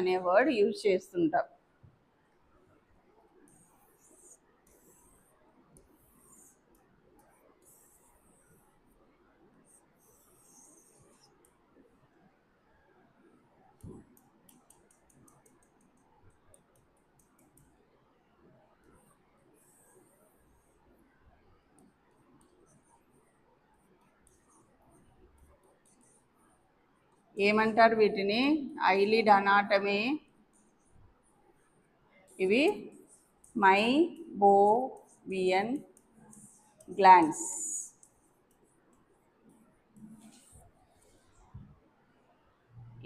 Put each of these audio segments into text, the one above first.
అనే word use చేస్తుంటాం. ఏమంటారు వీటిని? Eyelid anatomy. ఇవి మైబోవియన్ గ్లాండ్స్.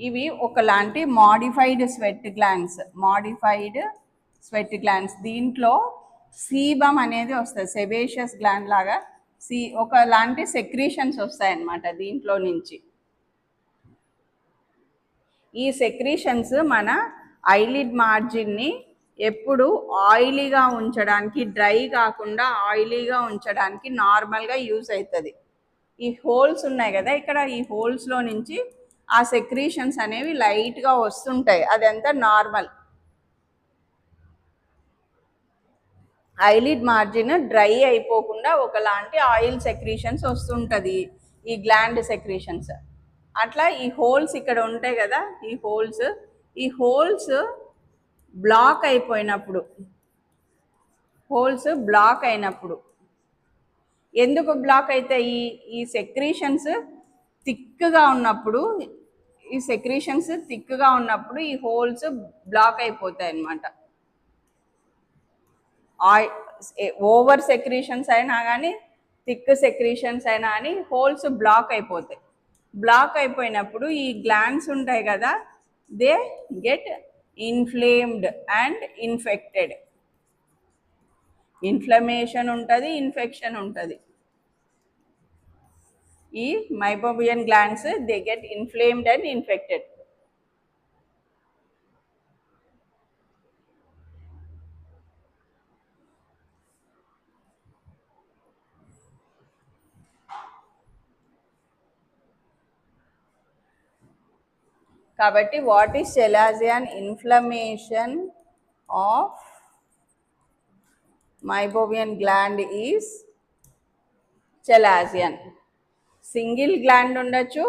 ఇవి ఒకలాంటి మాడిఫైడ్ స్వెట్ గ్లాండ్స్. దీంట్లో సీబమ్ అనేది వస్తుంది, సెబేషియస్ గ్లాండ్ లాగా ఒకలాంటి సెక్రీషన్స్ వస్తాయన్నమాట దీంట్లో నుంచి. ఈ సెక్రీషన్స్ మన ఐలిడ్ మార్జిన్ని ఎప్పుడు ఆయిలీగా ఉంచడానికి, డ్రై కాకుండా ఆయిలీగా ఉంచడానికి నార్మల్గా యూజ్ అవుతుంది. ఈ హోల్స్ ఉన్నాయి కదా ఇక్కడ, ఈ హోల్స్లో నుంచి ఆ సెక్రీషన్స్ అనేవి లైట్గా వస్తుంటాయి, అదంతా నార్మల్. ఐలిడ్ మార్జిన్ డ్రై అయిపోకుండా ఒకలాంటి ఆయిల్ సెక్రీషన్స్ వస్తుంటుంది, ఈ గ్లాండ్ సెక్రీషన్స్. అట్లా ఈ హోల్స్ ఇక్కడ ఉంటాయి కదా, ఈ హోల్స్ బ్లాక్ అయిపోయినప్పుడు, ఎందుకు బ్లాక్ అవుతాయి? ఈ సెక్రీషన్స్ థిక్గా ఉన్నప్పుడు ఈ హోల్స్ బ్లాక్ అయిపోతాయి అన్నమాట. ఓవర్ సెక్రీషన్స్ అయినా కానీ, థిక్ సెక్రీషన్స్ అయినా కానీ హోల్స్ బ్లాక్ అయిపోతాయి. బ్లాక్ అయిపోయినప్పుడు ఈ గ్లాండ్స్ ఉంటాయి కదా, they get inflamed and infected. Inflammation ఉంటుంది, ఇన్ఫెక్షన్ ఉంటుంది. ఈ meibomian glands they get inflamed and infected. కాబట్టి what is chalazion? Inflammation of meibomian gland is chalazion. Single gland ఉండొచ్చు,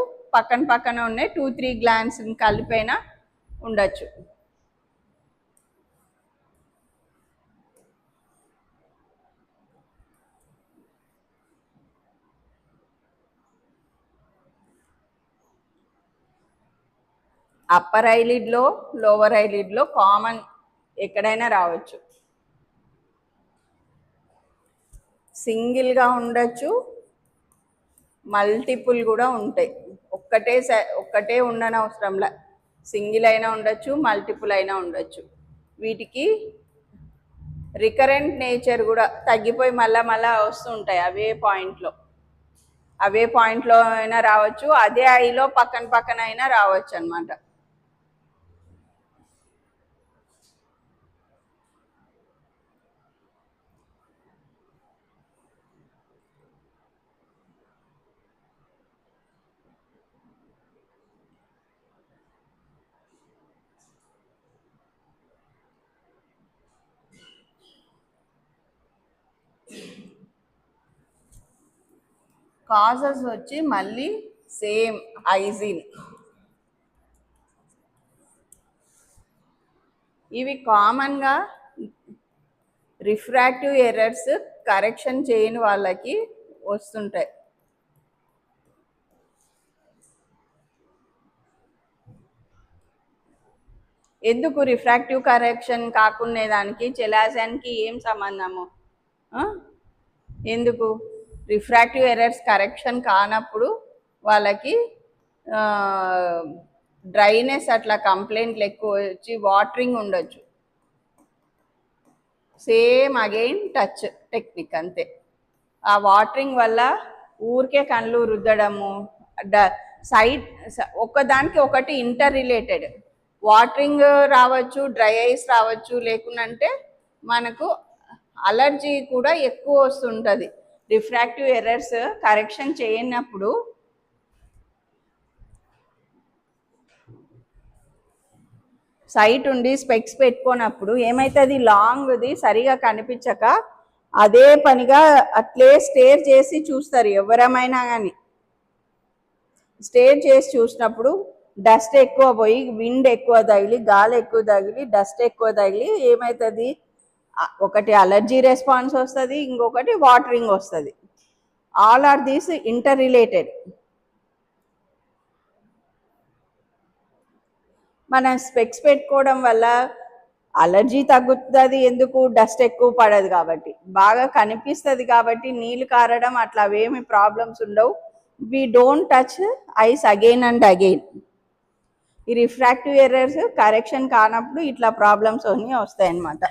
పక్కన ఉన్నాయి 2-3 గ్లాండ్స్ కలిపైనా ఉండొచ్చు. అప్పర్ ఐలిడ్లో, లోవర్ ఐలిడ్లో కామన్ ఎక్కడైనా రావచ్చు. సింగిల్గా ఉండొచ్చు, మల్టిపుల్ కూడా ఉంటాయి. ఒక్కటే ఉండనవసరంలా, సింగిల్ అయినా ఉండొచ్చు, మల్టిపుల్ అయినా ఉండొచ్చు. వీటికి రికరెంట్ నేచర్ కూడా, తగ్గిపోయి మళ్ళా వస్తుంటాయి అవే పాయింట్లో అయినా రావచ్చు, అదే ఐలో పక్కన అయినా రావచ్చు అన్నమాట. కాజెస్ వచ్చి మళ్ళీ సేమ్ హైజీన్. ఇవి కామన్గా రిఫ్రాక్టివ్ ఎర్రర్స్ కరెక్షన్ చేయని వాళ్ళకి వస్తుంటాయి. ఎందుకు రిఫ్రాక్టివ్ కరెక్షన్ కాకునే దానికి చెలాజియన్కి ఏం సంబంధము? ఎందుకు రిఫ్రాక్టివ్ ఎర్రర్స్ కరెక్షన్ కానప్పుడు వాళ్ళకి డ్రైనెస్ అట్లా కంప్లైంట్లు ఎక్కువ వచ్చి వాటరింగ్ ఉండొచ్చు. సేమ్ అగైన్ టచ్ టెక్నిక్ అంతే. ఆ వాటరింగ్ వల్ల ఊరికే కళ్ళు రుద్దడము, సైడ్ ఒకదానికి ఒకటి ఇంటర్ రిలేటెడ్. వాటరింగ్ రావచ్చు, డ్రై ఐస్ రావచ్చు, లేకుంటే మనకు అలర్జీ కూడా ఎక్కువ వస్తుంటుంది. రిఫ్రాక్టివ్ ఎర్రర్స్ కరెక్షన్ చేయనప్పుడు సైట్ ఉండి స్పెక్స్ పెట్టుకున్నప్పుడు ఏమవుతుంది, లాంగ్ది సరిగా కనిపించక అదే పనిగా అట్లే స్టేర్ చేసి చూస్తారు ఎవరమైనా కానీ. స్టేర్ చేసి చూసినప్పుడు డస్ట్ ఎక్కువ పోయి, విండ్ ఎక్కువ తగిలి, గాలి ఎక్కువ తగిలి, డస్ట్ ఎక్కువ తగిలి ఏమవుతుంది, ఒకటి అలర్జీ రెస్పాన్స్ వస్తుంది, ఇంకొకటి వాటరింగ్ వస్తుంది. All are these interrelated. మన స్పెక్స్ పెట్టుకోవడం వల్ల అలర్జీ తగ్గుతుంది, ఎందుకు, డస్ట్ ఎక్కువ పడదు కాబట్టి, బాగా కనిపిస్తుంది కాబట్టి, నీళ్ళు కారడం అట్లా అవేమి ప్రాబ్లమ్స్ ఉండవు. we don't touch eyes again and again. ఈ రిఫ్రాక్టివ్ ఎర్రర్స్ కరెక్షన్ కానప్పుడు ఇట్లా ప్రాబ్లమ్స్ అన్నీ వస్తాయి అన్నమాట.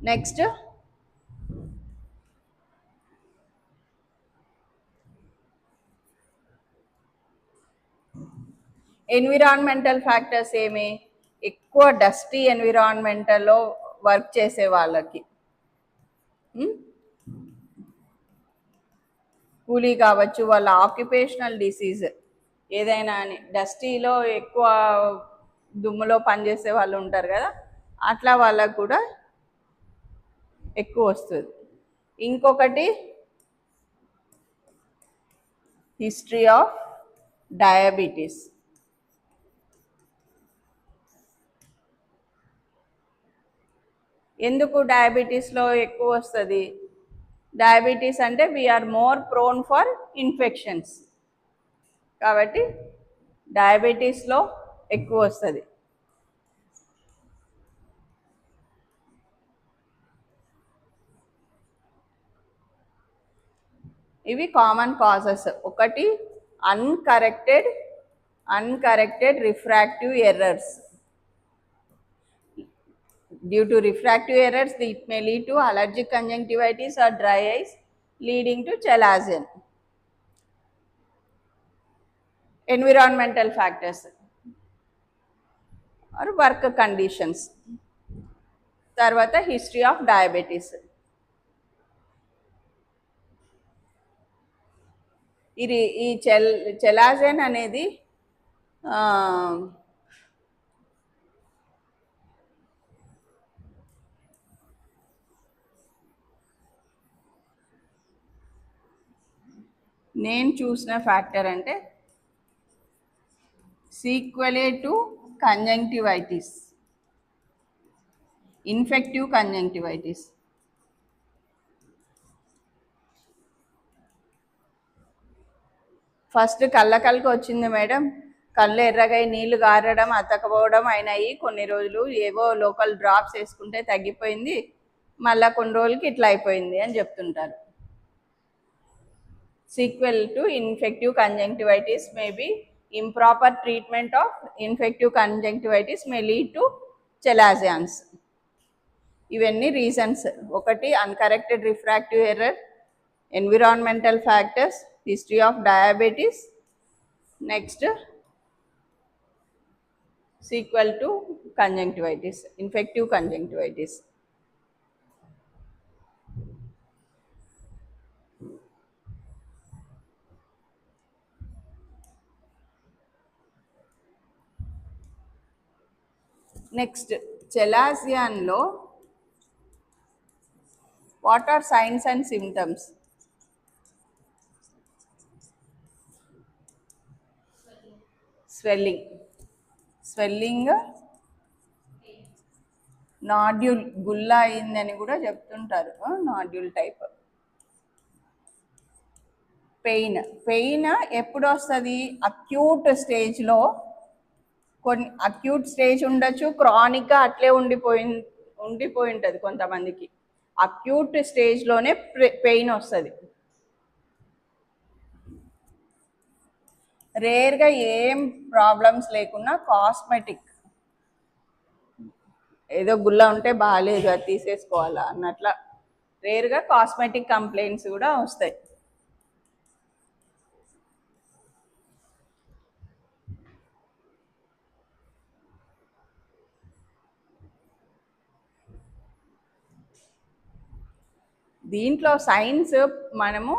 నెక్స్ట్ ఎన్విరాన్మెంటల్ ఫ్యాక్టర్స్ ఏమి, ఎక్కువ డస్టీ ఎన్విరాన్మెంటల్లో వర్క్ చేసే వాళ్ళకి, కూలీ కావచ్చు, వాళ్ళ ఆక్యుపేషనల్ డిసీజ్ ఏదైనా అని, డస్టీలో ఎక్కువ దుమ్ములో పనిచేసే వాళ్ళు ఉంటారు కదా, అట్లా వాళ్ళకు కూడా ఎక్కువ వస్తుంది. ఇంకొకటి హిస్టరీ ఆఫ్ డయాబెటీస్. ఎందుకు డయాబెటీస్లో ఎక్కువ వస్తుంది, డయాబెటీస్ అంటే we are more prone for infections కాబట్టి డయాబెటీస్లో ఎక్కువ వస్తుంది. ఇవి కామన్ కాజెస్. ఒకటి uncorrected refractive errors. Due to refractive errors, it may lead to allergic conjunctivitis or dry eyes, leading to chalazion. Environmental factors or work conditions. Tarvata history of diabetes. ఈ chalazion అనేది నేను చూసిన factor అంటే sequelae to conjunctivitis, infective conjunctivitis. First కళ్ళకి వచ్చింది madam, కళ్ళు ఎర్రగై నీళ్లు గారడం, అతకపోవడం అయినాయి, కొన్ని రోజులు ఏవో లోకల్ డ్రాప్స్ వేసుకుంటే తగ్గిపోయింది, మళ్ళీ కొన్ని రోజులకి ఇట్లా అయిపోయింది అని చెప్తుంటారు. Sequel to infective conjunctivitis may be improper treatment of infective conjunctivitis may lead to chalazions. ఇవన్నీ రీజన్స్. ఒకటి uncorrected refractive error, environmental factors, history of diabetes, next sequel to conjunctivitis, infective conjunctivitis. Next చలాజియన్లో what are signs and symptoms? Swelling, nodule, గుల్లా అయిందని కూడా చెప్తుంటారు, nodule type. Pain ఎప్పుడు వస్తుంది, acute స్టేజ్లో, కొన్ని అక్యూట్ స్టేజ్ ఉండొచ్చు, క్రానిక్గా అట్లే ఉండిపోయి ఉంటుంది కొంతమందికి. అక్యూట్ స్టేజ్లోనే పెయిన్ వస్తుంది. రేర్గా ఏం ప్రాబ్లమ్స్ లేకున్నా కాస్మెటిక్, ఏదో గుల్ల ఉంటే బాగాలేదు అది తీసేసుకోవాలా అన్నట్ల రేర్గా కాస్మెటిక్ కంప్లైంట్స్ కూడా వస్తాయి. దీంట్లో సైన్స్ మనము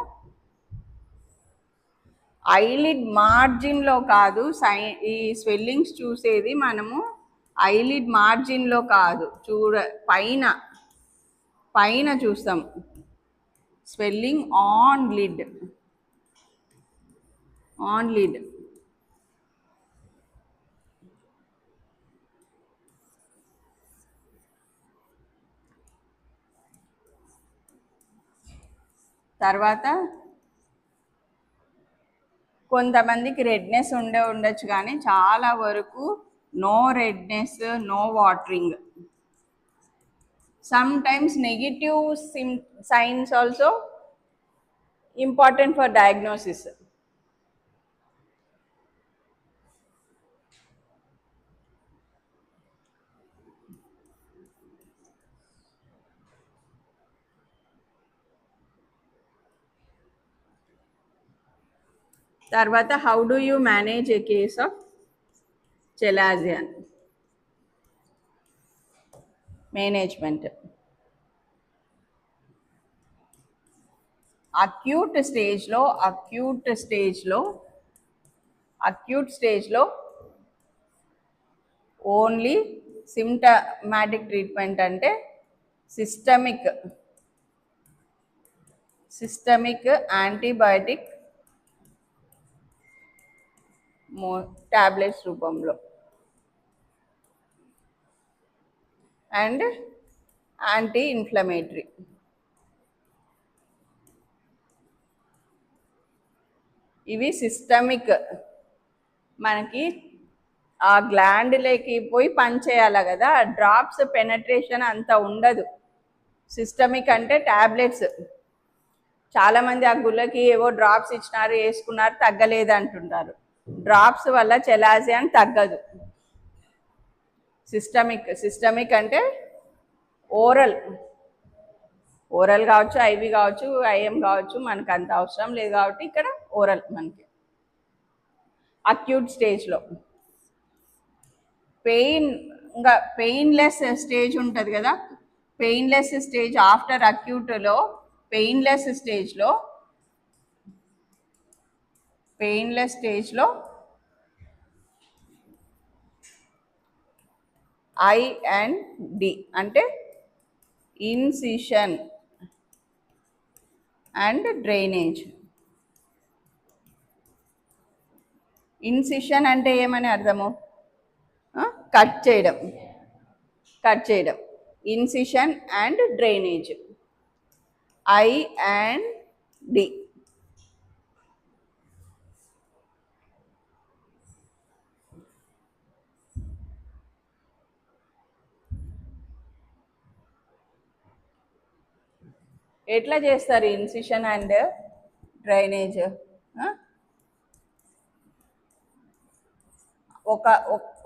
ఐలిడ్ మార్జిన్లో కాదు, ఈ స్వెల్లింగ్స్ చూసేది మనము ఐలిడ్ మార్జిన్లో కాదు, పైన పైన చూస్తాం. Swelling on lid, on lid. తర్వాత కొంతమందికి రెడ్నెస్ ఉండొచ్చు, కానీ చాలా వరకు no redness, no watering. Sometimes negative signs also important for diagnosis. తర్వాత how do you manage a case of chalazion? Management. Acute స్టేజ్లో ఓన్లీ సిమ్టమాటిక్ ట్రీట్మెంట్ అంటే సిస్టమిక్ యాంటీబయాటిక్ టాబ్లెట్స్ రూపంలో అండ్ యాంటీ ఇన్ఫ్లమేటరీ. ఇవి systemic. మనకి ఆ గ్లాండ్లోకి పోయి పనిచేయాలి కదా, డ్రాప్స్ పెనట్రేషన్ అంత ఉండదు. సిస్టమిక్ అంటే టాబ్లెట్స్. చాలామంది ఆ గుళ్ళకి ఏవో డ్రాప్స్ ఇచ్చినారు, వేసుకున్నారు, తగ్గలేదు అంటుంటారు. డ్రాప్స్ వల్ల చలాజియన్ తగ్గదు. సిస్టమిక్ అంటే ఓరల్ కావచ్చు, ఐవి కావచ్చు, ఐఎం కావచ్చు, మనకు అంత అవసరం లేదు కాబట్టి ఇక్కడ ఓరల్. మనకి అక్యూట్ స్టేజ్లో పెయిన్లెస్ స్టేజ్ ఉంటుంది కదా, పెయిన్లెస్ స్టేజ్ ఆఫ్టర్ అక్యూట్లో పెయిన్లెస్ స్టేజ్లో ఐ అండ్ డి అంటే ఇన్సిషన్ అండ్ డ్రైనేజ్. ఇన్సిషన్ అంటే ఏమని అర్థము? కట్ చేయడం. Incision and drainage, I and D. ఎట్లా చేస్తారు ఇన్సిషన్ అండ్ డ్రైనేజ్?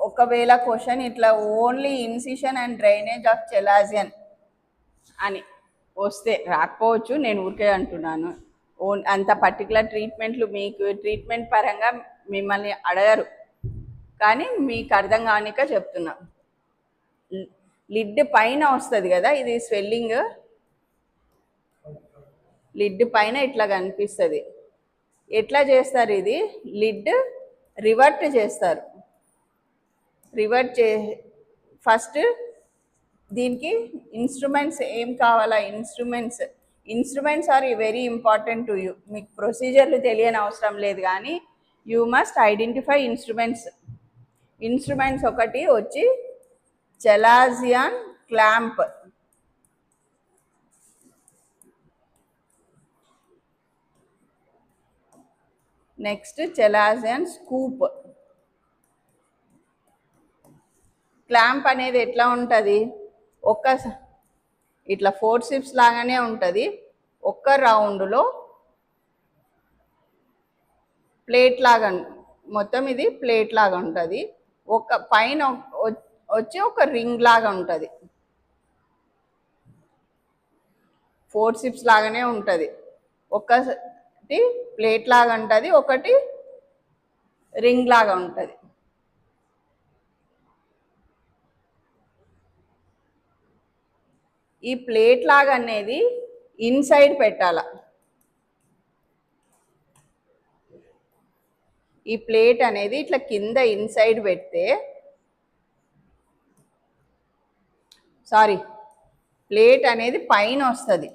ఒకవేళ క్వశ్చన్ ఇట్లా only incision and drainage of chalazion అని వస్తే, రాకపోవచ్చు, నేను ఊరికే అంటున్నాను. అంత పర్టికులర్ ట్రీట్మెంట్లు మీకు ట్రీట్మెంట్ పరంగా మిమ్మల్ని అడగరు, కానీ మీకు అర్థం కానిక చెప్తున్నా. లిడ్ పైన వస్తుంది కదా, ఇది స్వెల్లింగ్ లిడ్ పైన ఇట్లా కనిపిస్తుంది. ఎట్లా చేస్తారు? ఇది లిడ్ రివర్ట్ చేస్తారు. ఫస్ట్ దీనికి ఇన్స్ట్రుమెంట్స్ ఏం కావాలా? Instruments are very important to you. మీకు ప్రొసీజర్లు తెలియని అవసరం లేదు, కానీ యూ మస్ట్ ఐడెంటిఫై ఇన్స్ట్రుమెంట్స్ ఒకటి వచ్చి chalazion clamp, next chalazion scoop. Clamp అనేది ఎట్లా ఉంటుంది? ఇట్లా ఫోర్సిప్స్ లాగానే ఉంటుంది. ఒక్క రౌండ్లో ప్లేట్ లాగా, మొత్తం ఇది ప్లేట్ లాగా ఉంటుంది. ఒక పైన వచ్చి ఒక రింగ్ లాగా ఉంటుంది. ఫోర్సిప్స్ లాగానే ఉంటుంది. ఒకటి ప్లేట్ లాగా ఉంటుంది, ఒకటి రింగ్ లాగా ఉంటుంది. ఈ ప్లేట్ లాగా అనేది ఇన్సైడ్ పెట్టాల. ఈ ప్లేట్ అనేది ఇట్లా కింద ఇన్సైడ్ పెడితే సారీ, ప్లేట్ అనేది పైన వస్తుంది.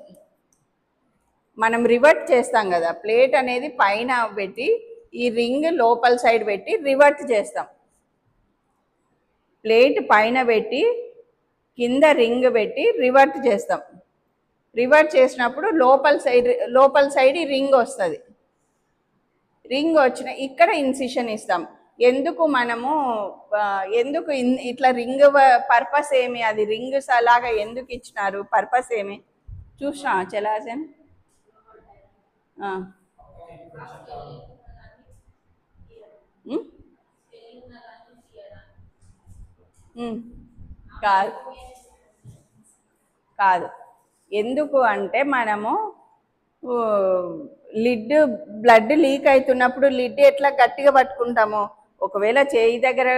మనం రివర్ట్ చేస్తాం కదా, ప్లేట్ అనేది పైన పెట్టి ఈ రింగ్ లోపల సైడ్ పెట్టి రివర్ట్ చేస్తాం. ప్లేట్ పైన పెట్టి కింద రింగ్ పెట్టి రివర్ట్ చేస్తాం. రివర్ట్ చేసినప్పుడు లోపల సైడ్ ఈ రింగ్ వస్తుంది. రింగ్ వచ్చిన ఇక్కడ ఇన్సిషన్ ఇస్తాం. ఎందుకు మనము ఎందుకు ఇట్లా రింగ్ పర్పస్ ఏమి, అది రింగ్స్ అలాగా ఎందుకు ఇచ్చినారు, పర్పస్ ఏమి చూసినా చలాజన్? కాదు కాదు, ఎందుకు అంటే మనము లిడ్ బ్లడ్ లీక్ అవుతున్నప్పుడు లిడ్ ఎట్లా గట్టిగా పట్టుకుంటాము. ఒకవేళ చేయి దగ్గర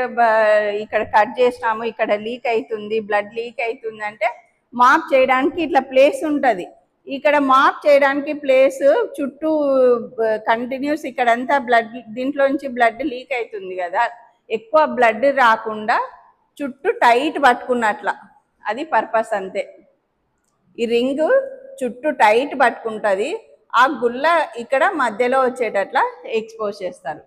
ఇక్కడ కట్ చేసినాము, ఇక్కడ లీక్ అవుతుంది, బ్లడ్ లీక్ అవుతుంది అంటే మాప్ చేయడానికి ఇట్లా ప్లేస్ ఉంటుంది. ఇక్కడ మాప్ చేయడానికి ప్లేస్ చుట్టూ కంటిన్యూస్ ఇక్కడంతా బ్లడ్, దీంట్లోంచి బ్లడ్ లీక్ అవుతుంది కదా, ఎక్కువ బ్లడ్ రాకుండా చుట్టూ టైట్ పట్టుకున్నట్ల, అది పర్పస్ అంతే. ఈ రింగ్ చుట్టూ టైట్ పట్టుకుంటుంది, ఆ గుల్ల ఇక్కడ మధ్యలో వచ్చేటట్లా ఎక్స్పోజ్ చేస్తారు.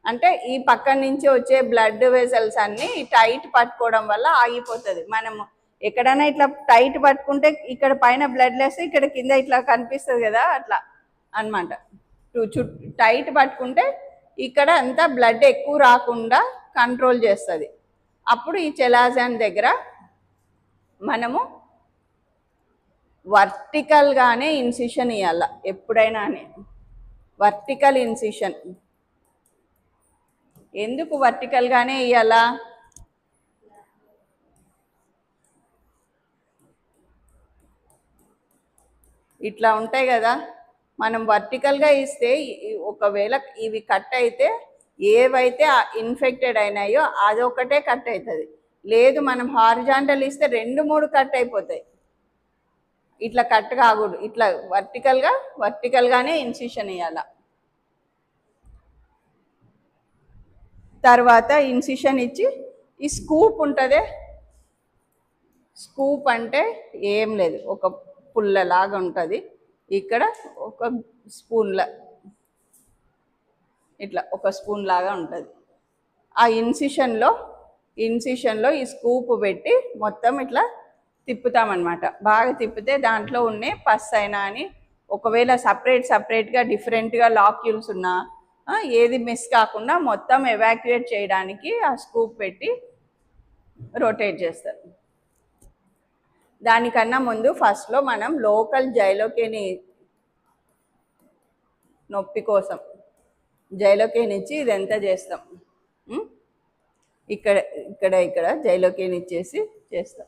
అంటే ఈ పక్క నుంచి వచ్చే బ్లడ్ వెసల్స్ అన్నీ టైట్ పట్టుకోవడం వల్ల ఆగిపోతుంది. మనము ఎక్కడైనా ఇట్లా టైట్ పట్టుకుంటే ఇక్కడ పైన బ్లడ్ లేస్తే ఇక్కడ కింద ఇట్లా కనిపిస్తుంది కదా, అట్లా అనమాట. టైట్ పట్టుకుంటే ఇక్కడ అంతా బ్లడ్ ఎక్కువ రాకుండా కంట్రోల్ చేస్తుంది. అప్పుడు ఈ చెలాజాన్ దగ్గర మనము వర్టికల్గానే ఇన్సిషన్ ఇవ్వాల ఎప్పుడైనా. వర్టికల్ ఇన్సిషన్ ఎందుకు వర్టికల్గానే ఇవ్వాలా? ఇట్లా ఉంటాయి కదా, మనం వర్టికల్గా ఇస్తే ఒకవేళ ఇవి కట్ అయితే ఏవైతే ఇన్ఫెక్టెడ్ అయినాయో అదొకటే కట్ అవుతుంది. లేదు మనం హారిజాంటల్ ఇస్తే 2-3 కట్ అయిపోతాయి. ఇట్లా కట్ కాకూడదు, ఇట్లా వర్టికల్గానే ఇన్సిషన్ ఇవ్వాల. తర్వాత ఇన్సిషన్ ఇచ్చి ఈ స్కూప్ ఉంటుంది. స్కూప్ అంటే ఏం లేదు, ఒక పుల్లలాగా ఉంటుంది. ఇక్కడ ఒక స్పూన్ల ఇట్లా ఒక స్పూన్ లాగా ఉంటుంది. ఆ ఇన్సిషన్లో ఈ స్కూప్ పెట్టి మొత్తం ఇట్లా తిప్పుతామన్నమాట. బాగా తిప్పితే దాంట్లో ఉండే పస్ అయినా అని, ఒకవేళ సపరేట్గా డిఫరెంట్గా లాక్యూల్స్ ఉన్నా ఏది మిస్ కాకుండా మొత్తం ఎవాక్యుయేట్ చేయడానికి ఆ స్కూప్ పెట్టి రొటేట్ చేస్తారు. దానికన్నా ముందు ఫస్ట్లో మనం లోకల్ జైలోకేని నొప్పి కోసం జైలోకేని ఇచ్చి ఇదంతా చేస్తాం. ఇక్కడ జైలోకేని ఇచ్చేసి చేస్తాం.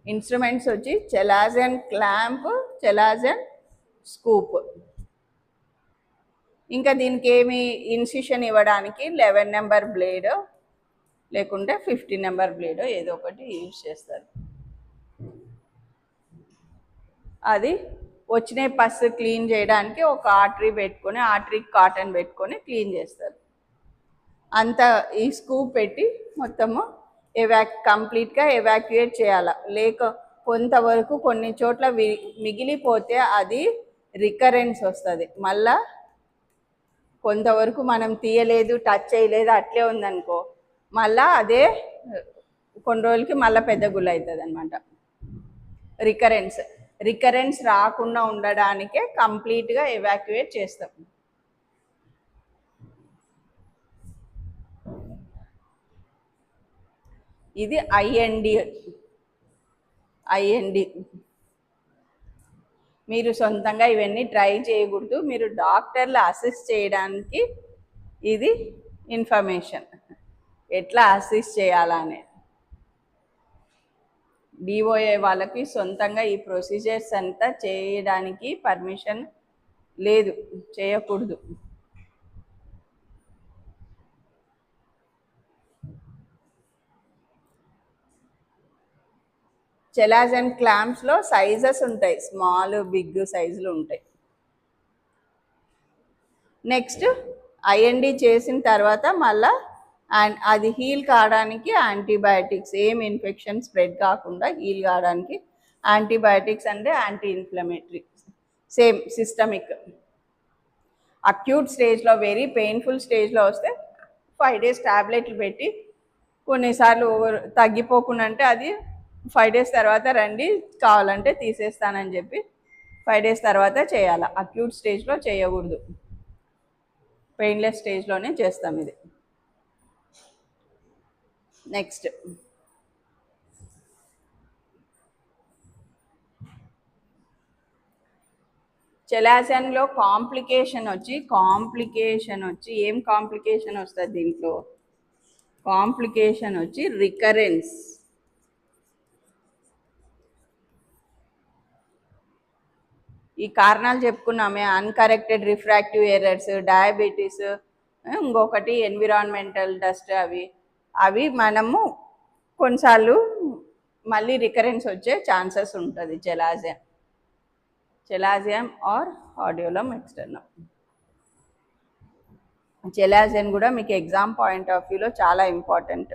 ఇన్స్ట్రుమెంట్స్ వచ్చి చెలాజన్ క్లాంప్, చెలాజన్ స్కూప్. ఇంకా దీనికి ఏమి ఇన్సిషన్ ఇవ్వడానికి 11 నెంబర్ బ్లేడ్ లేకుంటే 15 నెంబర్ బ్లేడ్ ఏదో ఒకటి యూజ్ చేస్తారు. అది వచ్చిన పస్ క్లీన్ చేయడానికి ఒక ఆర్టరీకి కాటన్ పెట్టుకొని క్లీన్ చేస్తారు. అంతా ఈ స్కూప్ పెట్టి మొత్తము కంప్లీట్గా ఎవాక్యుయేట్ చేయాలి. లేక కొంతవరకు కొన్ని చోట్ల మిగిలిపోతే అది రికరెన్స్ వస్తుంది. మళ్ళా కొంతవరకు మనం తీయలేదు, టచ్ చేయలేదు, అట్లే ఉందనుకో, మళ్ళా అదే కొన్ని రోజులకి మళ్ళీ పెద్ద గుల్ల అవుతుంది అనమాట. రికరెన్స్ రాకుండా ఉండడానికే కంప్లీట్గా ఎవాక్యుయేట్ చేస్తాం. ఇది ఐఎన్డి. మీరు సొంతంగా ఇవన్నీ ట్రై చేయకూడదు, మీరు డాక్టర్లు అసిస్ట్ చేయడానికి ఇది ఇన్ఫర్మేషన్, ఎట్లా అసిస్ట్ చేయాలనే. డిఓఏ వాళ్ళకి సొంతంగా ఈ ప్రొసీజర్స్ అంతా చేయడానికి పర్మిషన్ లేదు, చేయకూడదు. చెలాజన్ క్లాంప్స్లో సైజెస్ ఉంటాయి, స్మాల్ బిగ్ సైజులు ఉంటాయి. నెక్స్ట్ ఐఎన్డి చేసిన తర్వాత మళ్ళా అండ్ అది హీల్ కావడానికి యాంటీబయాటిక్స్, ఏం ఇన్ఫెక్షన్ స్ప్రెడ్ కాకుండా హీల్ కావడానికి యాంటీబయాటిక్స్ అంటే anti inflammatory, same systemic. Acute స్టేజ్లో వెరీ పెయిన్ఫుల్ స్టేజ్లో వస్తే 5 days ట్యాబ్లెట్లు పెట్టి, కొన్నిసార్లు తగ్గిపోకుండా అంటే అది 5 days తర్వాత రండి కావాలంటే తీసేస్తానని చెప్పి 5 days తర్వాత చేయాలి. అక్యూట్ స్టేజ్లో చేయకూడదు, పెయిన్లెస్ స్టేజ్లోనే చేస్తాం ఇది. నెక్స్ట్ చెలాసన్లో కాంప్లికేషన్ వచ్చి ఏం కాంప్లికేషన్ వస్తుంది దీంట్లో? కాంప్లికేషన్ వచ్చి రికరెన్స్. ఈ కారణాలు చెప్పుకున్నామే, అన్కరెక్టెడ్ రిఫ్రాక్టివ్ ఎర్రర్స్, డయాబెటీస్, ఇంకొకటి ఎన్విరాన్మెంటల్ డస్ట్, అవి మనము కొన్నిసార్లు మళ్ళీ రికరెన్స్ వచ్చే ఛాన్సెస్ ఉంటుంది చెలాజియం ఆర్ ఆడియోలం ఎక్స్టర్నమ్. చెలాజియం కూడా మీకు ఎగ్జామ్ పాయింట్ ఆఫ్ వ్యూలో చాలా ఇంపార్టెంట్.